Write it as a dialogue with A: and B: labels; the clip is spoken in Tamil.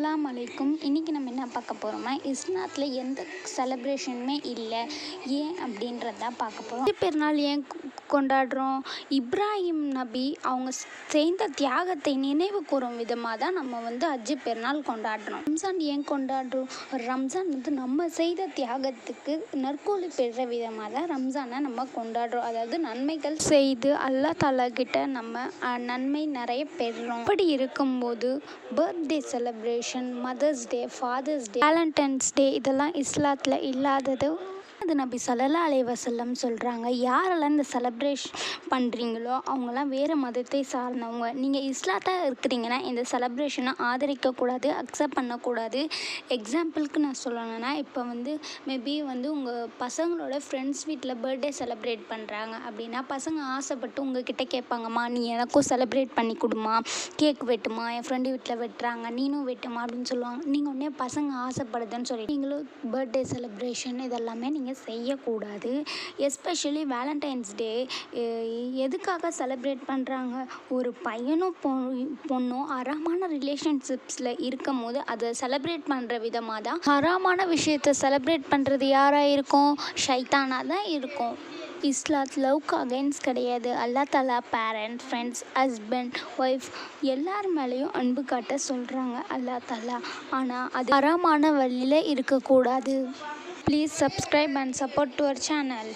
A: அஸ்ஸலாமு அலைக்கும். இன்றைக்கி நம்ம என்ன பார்க்க போகிறோம்னா, இஸ்லாத்தில் எந்த செலிப்ரேஷனுமே இல்லை, ஏன் அப்படின்றது தான் பார்க்க போகிறோம். ஹஜ் பெருநாள் ஏன் கொண்டாடுறோம்? இப்ராஹிம் நபி அவங்க செய்த தியாகத்தை நினைவு கூறும் விதமாக தான் நம்ம ஹஜ் பெருநாள் கொண்டாடுறோம். ரம்ஜான் ஏன் கொண்டாடுறோம்? ரம்ஜான் நம்ம செய்த தியாகத்துக்கு நற்கூலி பெறுற விதமாக தான் ரம்ஜானை நம்ம கொண்டாடுறோம். அதாவது நன்மைகள் செய்து அல்லாஹ் தஆலா கிட்ட நம்ம நன்மை நிறைய பெறுறோம். அப்படி இருக்கும்போது birthday celebration, mother's day, fathers டே, வேலண்டைன்ஸ் டே இதெல்லாம் இஸ்லாத்தில் இல்லாதது. அது நபி ஸல்லல்லாஹு அலைஹி வஸல்லம் சொல்கிறாங்க, யாரெல்லாம் இந்த செலிப்ரேஷன் பண்ணுறீங்களோ அவங்களாம் வேறு மதத்தை சார்ந்தவங்க. நீங்கள் இஸ்லாத்தாக இருக்கிறீங்கன்னா இந்த செலிப்ரேஷனை ஆதரிக்கக்கூடாது, அக்செப்ட் பண்ணக்கூடாது. எக்ஸாம்பிளுக்கு நான் சொல்லணும்னா, இப்போ மேபி உங்கள் பசங்களோட ஃப்ரெண்ட்ஸ் வீட்டில் பர்த்டே செலிப்ரேட் பண்ணுறாங்க அப்படின்னா, பசங்க ஆசைப்பட்டு உங்ககிட்ட கேட்பாங்கம்மா, நீ எனக்கும் செலிப்ரேட் பண்ணி கொடுமா, கேக் வெட்டுமா, என் ஃப்ரெண்டு வீட்டில் வெட்டுறாங்க, நீனும் வெட்டுமா அப்படின்னு சொல்லுவாங்க. நீங்கள் உடனே பசங்க ஆசைப்படுதுன்னு சொல்லி நீங்களும் பர்த்டே செலிப்ரேஷன் இதெல்லாமே நீங்கள் செய்யக்கூடாது. எஸ்பெஷலி வேலண்டைன்ஸ் டே எதுக்காக செலிப்ரேட் பண்ணுறாங்க? ஒரு பையனும் பொண்ணும் ஹராமான ரிலேஷன்ஷிப்ஸில் இருக்கும் போது அதை செலிப்ரேட் பண்ணுற விதமாக தான். ஹராமான விஷயத்தை செலிப்ரேட் பண்ணுறது யாராக இருக்கும்? ஷைத்தானாக தான் இருக்கும். இஸ்லாத்தில் லவ்க்கு அகைன்ஸ்ட் கிடையாது. அல்லாஹ் தஆலா பேரண்ட், ஃப்ரெண்ட்ஸ், ஹஸ்பண்ட், ஒய்ஃப் எல்லார் மேலேயும் அன்பு காட்ட சொல்கிறாங்க அல்லாஹ் தஆலா. ஆனால் அது ஹராமான வழியில் இருக்கக்கூடாது. Please subscribe and support to our channel.